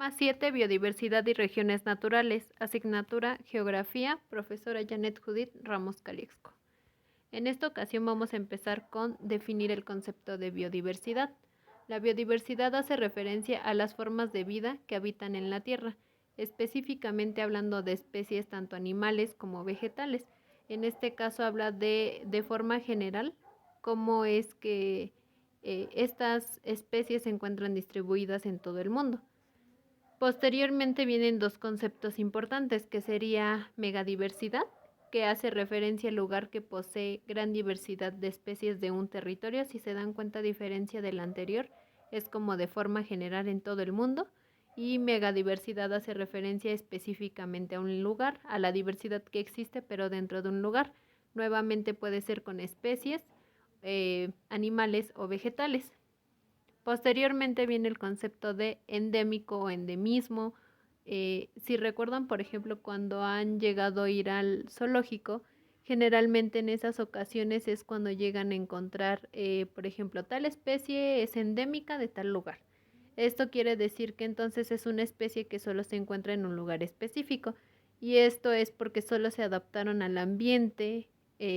Tema 7. Biodiversidad y regiones naturales. Asignatura Geografía, profesora Janet Judith Ramos Calixco. En esta ocasión vamos a empezar con definir el concepto de biodiversidad. La biodiversidad hace referencia a las formas de vida que habitan en la Tierra, específicamente hablando de especies tanto animales como vegetales. En este caso habla de forma general cómo es que estas especies se encuentran distribuidas en todo el mundo. Posteriormente vienen dos conceptos importantes, que sería megadiversidad, que hace referencia al lugar que posee gran diversidad de especies de un territorio. Si se dan cuenta, a diferencia del anterior, es como de forma general en todo el mundo. Y megadiversidad hace referencia específicamente a un lugar, a la diversidad que existe, pero dentro de un lugar. Nuevamente puede ser con especies, animales o vegetales. Posteriormente viene el concepto de endémico o endemismo. Si recuerdan, por ejemplo, cuando han llegado a ir al zoológico, generalmente en esas ocasiones es cuando llegan a encontrar, por ejemplo, tal especie es endémica de tal lugar. Esto quiere decir que entonces es una especie que solo se encuentra en un lugar específico, y esto es porque solo se adaptaron al ambiente,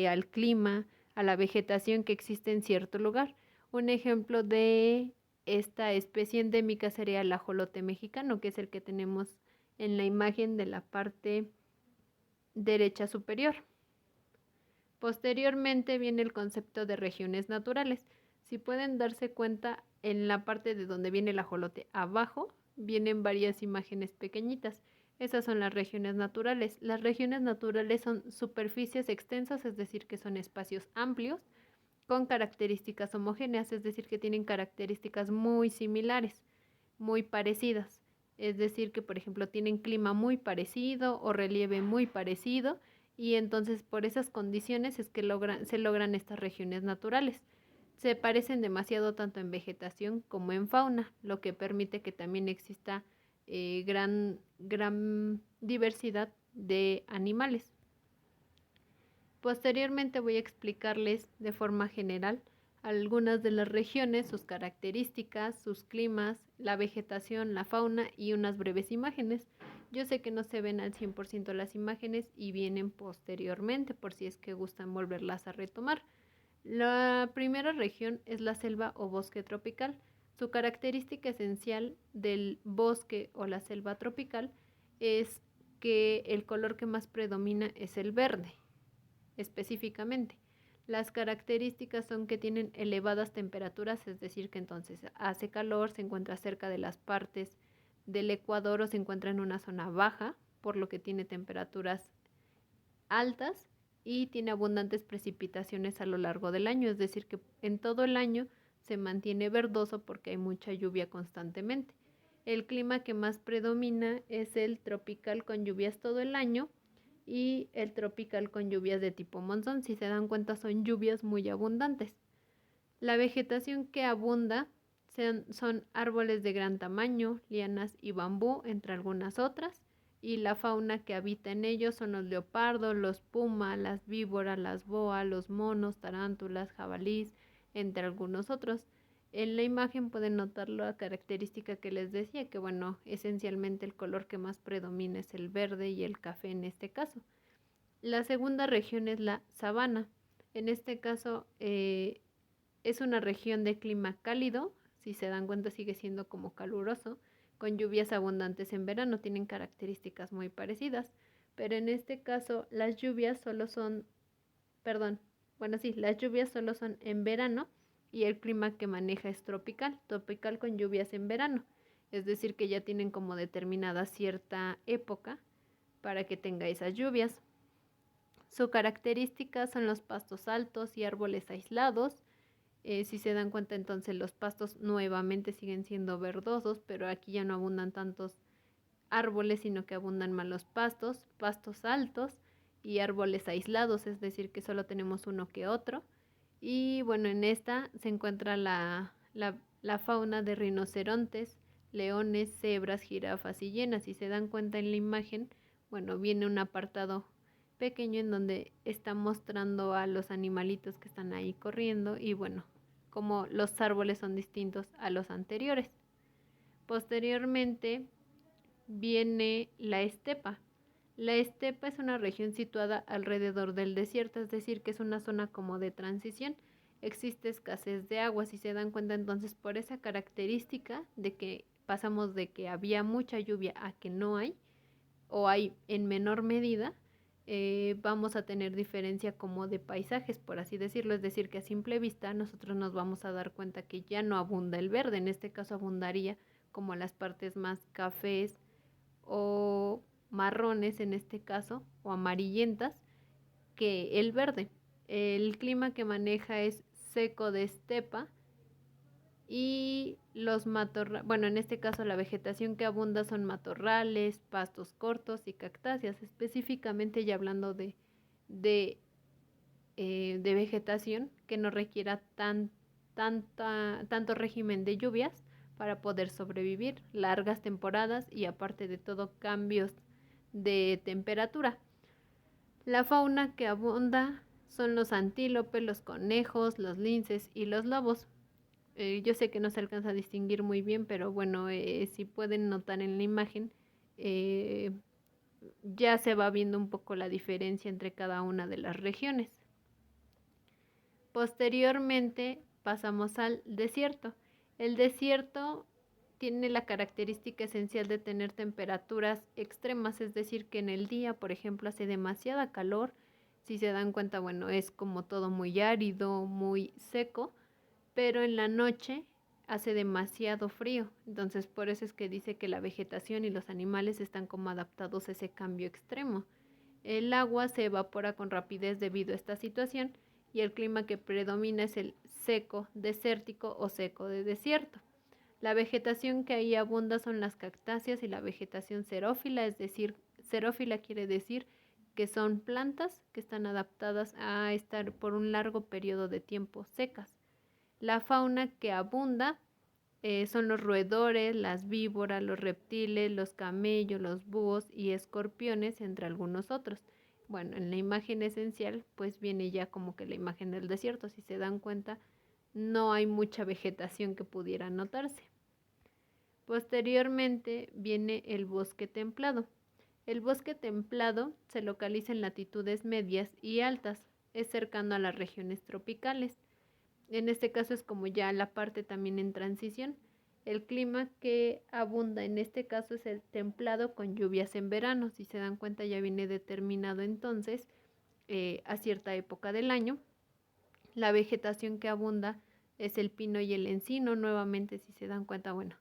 al clima, a la vegetación que existe en cierto lugar. Un ejemplo de esta especie endémica sería el ajolote mexicano, que es el que tenemos en la imagen de la parte derecha superior. Posteriormente viene el concepto de regiones naturales. Si pueden darse cuenta, en la parte de donde viene el ajolote abajo vienen varias imágenes pequeñitas. Esas son las regiones naturales. Las regiones naturales son superficies extensas, es decir, que son espacios amplios, con características homogéneas, es decir, que tienen características muy similares, muy parecidas. Es decir, que por ejemplo tienen clima muy parecido o relieve muy parecido, y entonces por esas condiciones es que se logran estas regiones naturales. Se parecen demasiado tanto en vegetación como en fauna, lo que permite que también exista gran diversidad de animales. Posteriormente voy a explicarles de forma general algunas de las regiones, sus características, sus climas, la vegetación, la fauna y unas breves imágenes. Yo sé que no se ven al 100% las imágenes y vienen posteriormente, por si es que gustan volverlas a retomar. La primera región es la selva o bosque tropical. Su característica esencial del bosque o la selva tropical es que el color que más predomina es el verde. Específicamente, las características son que tienen elevadas temperaturas, es decir, que entonces hace calor, se encuentra cerca de las partes del ecuador o se encuentra en una zona baja, por lo que tiene temperaturas altas y tiene abundantes precipitaciones a lo largo del año, es decir, que en todo el año se mantiene verdoso porque hay mucha lluvia constantemente. El clima que más predomina es el tropical con lluvias todo el año y el tropical con lluvias de tipo monzón. Si se dan cuenta, son lluvias muy abundantes. La vegetación que abunda son árboles de gran tamaño, lianas y bambú, entre algunas otras, y la fauna que habita en ellos son los leopardos, los pumas, las víboras, las boas, los monos, tarántulas, jabalís, entre algunos otros. En la imagen pueden notar la característica que les decía, que bueno, esencialmente el color que más predomina es el verde y el café en este caso. La segunda región es la sabana. En este caso es una región de clima cálido, si se dan cuenta sigue siendo como caluroso, con lluvias abundantes en verano, tienen características muy parecidas, pero en este caso las lluvias solo son, las lluvias solo son en verano y el clima que maneja es tropical con lluvias en verano, es decir que ya tienen como determinada cierta época para que tenga esas lluvias. Su característica son los pastos altos y árboles aislados. Si se dan cuenta, entonces los pastos nuevamente siguen siendo verdosos, pero aquí ya no abundan tantos árboles, sino que abundan más los pastos altos y árboles aislados, es decir, que solo tenemos uno que otro. Y bueno, en esta se encuentra la fauna de rinocerontes, leones, cebras, jirafas y hienas. Si se dan cuenta en la imagen, bueno, viene un apartado pequeño en donde está mostrando a los animalitos que están ahí corriendo y bueno, como los árboles son distintos a los anteriores. Posteriormente viene la estepa. La estepa es una región situada alrededor del desierto, es decir, que es una zona como de transición. Existe escasez de agua, si se dan cuenta entonces por esa característica de que pasamos de que había mucha lluvia a que no hay, o hay en menor medida, vamos a tener diferencia como de paisajes, por así decirlo, es decir, que a simple vista nosotros nos vamos a dar cuenta que ya no abunda el verde, en este caso abundaría como las partes más cafés o marrones en este caso, o amarillentas, que el verde. El clima que maneja es seco de estepa y los matorrales, bueno, en este caso la vegetación que abunda son matorrales, pastos cortos y cactáceas, específicamente ya hablando de, de vegetación que no requiera tanto régimen de lluvias para poder sobrevivir largas temporadas y aparte de todo cambios de temperatura. La fauna que abunda son los antílopes, los conejos, los linces y los lobos. Yo sé que no se alcanza a distinguir muy bien, pero bueno, si pueden notar en la imagen, eh, ya se va viendo un poco la diferencia entre cada una de las regiones. Posteriormente pasamos al desierto. El desierto tiene la característica esencial de tener temperaturas extremas, es decir, que en el día, por ejemplo, hace demasiada calor. Si se dan cuenta, bueno, es como todo muy árido, muy seco, pero en la noche hace demasiado frío. Entonces, por eso es que dice que la vegetación y los animales están como adaptados a ese cambio extremo. El agua se evapora con rapidez debido a esta situación y el clima que predomina es el seco desértico o seco de desierto. La vegetación que ahí abunda son las cactáceas y la vegetación xerófila, es decir, xerófila quiere decir que son plantas que están adaptadas a estar por un largo periodo de tiempo secas. La fauna que abunda son los roedores, las víboras, los reptiles, los camellos, los búhos y escorpiones, entre algunos otros. Bueno, en la imagen esencial, pues viene ya como que la imagen del desierto. Si se dan cuenta, no hay mucha vegetación que pudiera notarse. Posteriormente viene el bosque templado. El bosque templado se localiza en latitudes medias y altas. Es cercano a las regiones tropicales. En este caso es como ya la parte también en transición. El clima que abunda en este caso es el templado con lluvias en verano. Si se dan cuenta ya viene determinado entonces a cierta época del año. La vegetación que abunda es el pino y el encino. Nuevamente si se dan cuenta, bueno,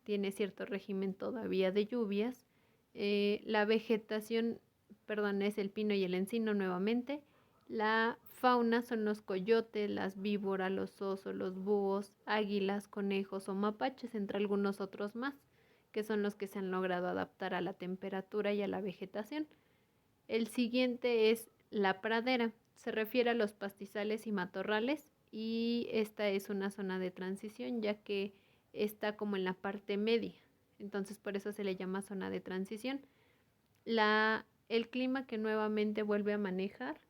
tiene cierto régimen todavía de lluvias. La vegetación, perdón, es el pino y el encino nuevamente. La fauna son los coyotes, las víboras, los osos, los búhos, águilas, conejos o mapaches, entre algunos otros más, que son los que se han logrado adaptar a la temperatura y a la vegetación. El siguiente es la pradera. Se refiere a los pastizales y matorrales y esta es una zona de transición ya que está como en la parte media. Entonces por eso se le llama zona de transición. El clima que nuevamente vuelve a manejar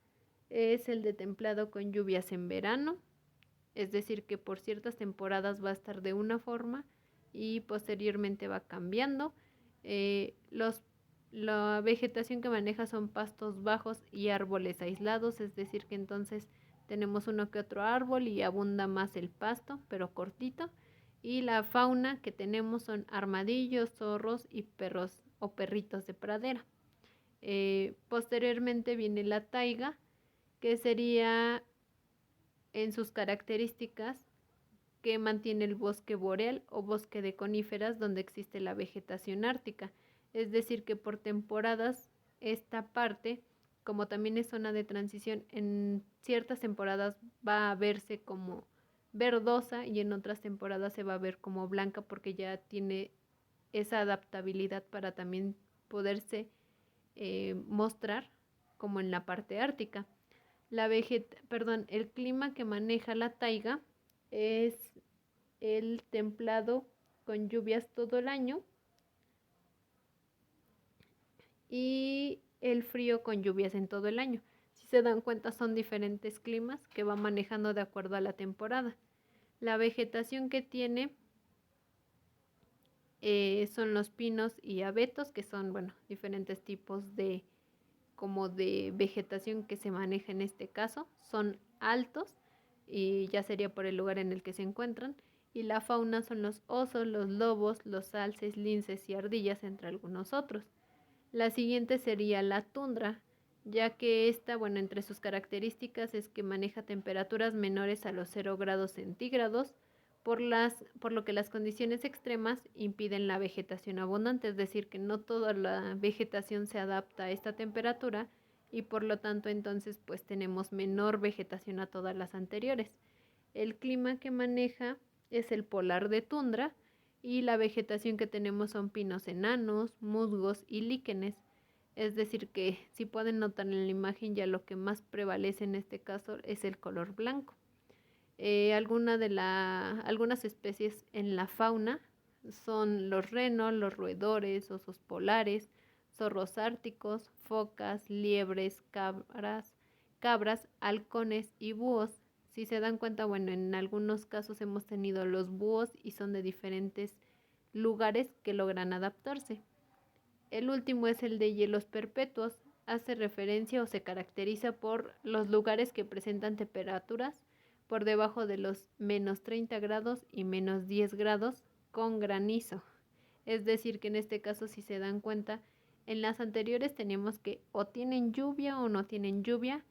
es el de templado con lluvias en verano, es decir que por ciertas temporadas va a estar de una forma y posteriormente va cambiando. La vegetación que maneja son pastos bajos y árboles aislados, es decir que entonces tenemos uno que otro árbol y abunda más el pasto, pero cortito. Y la fauna que tenemos son armadillos, zorros y perros o perritos de pradera. Posteriormente viene la taiga, que sería en sus características que mantiene el bosque boreal o bosque de coníferas donde existe la vegetación ártica. Es decir, que por temporadas esta parte, como también es zona de transición, en ciertas temporadas va a verse como verdosa y en otras temporadas se va a ver como blanca porque ya tiene esa adaptabilidad para también poderse mostrar como en la parte ártica. El clima que maneja la taiga es el templado con lluvias todo el año y el frío con lluvias en todo el año. Si se dan cuenta son diferentes climas que va manejando de acuerdo a la temporada. La vegetación que tiene son los pinos y abetos, que son, bueno, diferentes tipos de como de vegetación que se maneja en este caso. Son altos y ya sería por el lugar en el que se encuentran. Y la fauna son los osos, los lobos, los alces, linces y ardillas, entre algunos otros. La siguiente sería la tundra, ya que esta, bueno, entre sus características es que maneja temperaturas menores a los 0 grados centígrados, por lo que las condiciones extremas impiden la vegetación abundante, es decir, que no toda la vegetación se adapta a esta temperatura y por lo tanto entonces pues tenemos menor vegetación a todas las anteriores. El clima que maneja es el polar de tundra y la vegetación que tenemos son pinos enanos, musgos y líquenes. Es decir, que si pueden notar en la imagen ya lo que más prevalece en este caso es el color blanco. Algunas especies en la fauna son los renos, los roedores, osos polares, zorros árticos, focas, liebres, cabras, halcones y búhos. Si se dan cuenta, bueno, en algunos casos hemos tenido los búhos y son de diferentes lugares que logran adaptarse. El último es el de hielos perpetuos. Hace referencia o se caracteriza por los lugares que presentan temperaturas por debajo de los menos 30 grados y menos 10 grados con granizo. Es decir, que en este caso, si se dan cuenta, en las anteriores tenemos que o tienen lluvia o no tienen lluvia,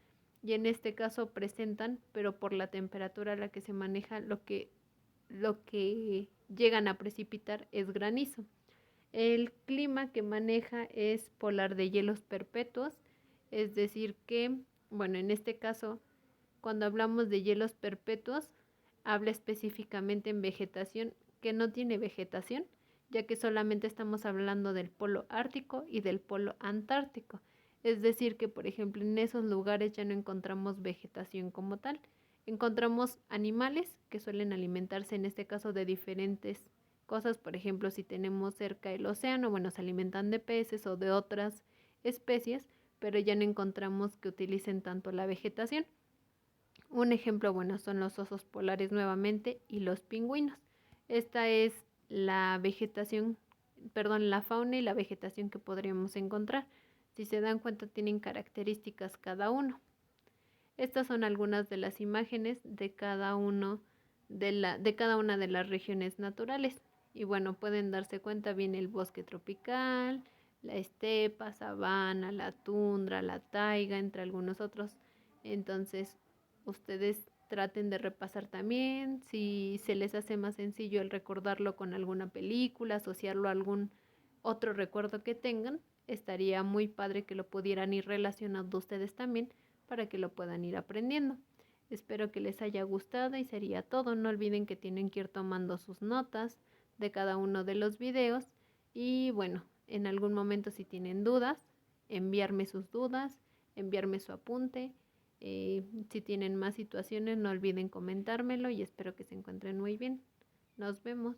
y en este caso presentan, pero por la temperatura a la que se maneja, lo que llegan a precipitar es granizo. El clima que maneja es polar de hielos perpetuos, es decir que, bueno, en este caso, cuando hablamos de hielos perpetuos, habla específicamente en vegetación que no tiene vegetación, ya que solamente estamos hablando del polo ártico y del polo antártico. Es decir que, por ejemplo, en esos lugares ya no encontramos vegetación como tal. Encontramos animales que suelen alimentarse, en este caso, de diferentes cosas. Por ejemplo, si tenemos cerca el océano, bueno, se alimentan de peces o de otras especies, pero ya no encontramos que utilicen tanto la vegetación. Un ejemplo, bueno, son los osos polares nuevamente y los pingüinos. Esta es la vegetación, perdón, la fauna y la vegetación que podríamos encontrar. Si se dan cuenta, tienen características cada uno. Estas son algunas de las imágenes de cada uno de cada una de las regiones naturales. Y bueno, pueden darse cuenta, viene el bosque tropical, la estepa, sabana, la tundra, la taiga, entre algunos otros. Entonces, ustedes traten de repasar también, si se les hace más sencillo el recordarlo con alguna película, asociarlo a algún otro recuerdo que tengan, estaría muy padre que lo pudieran ir relacionando ustedes también para que lo puedan ir aprendiendo. Espero que les haya gustado y sería todo. No olviden que tienen que ir tomando sus notas de cada uno de los videos y bueno, en algún momento si tienen dudas, enviarme sus dudas, enviarme su apunte. Si tienen más situaciones, no olviden comentármelo y espero que se encuentren muy bien. Nos vemos.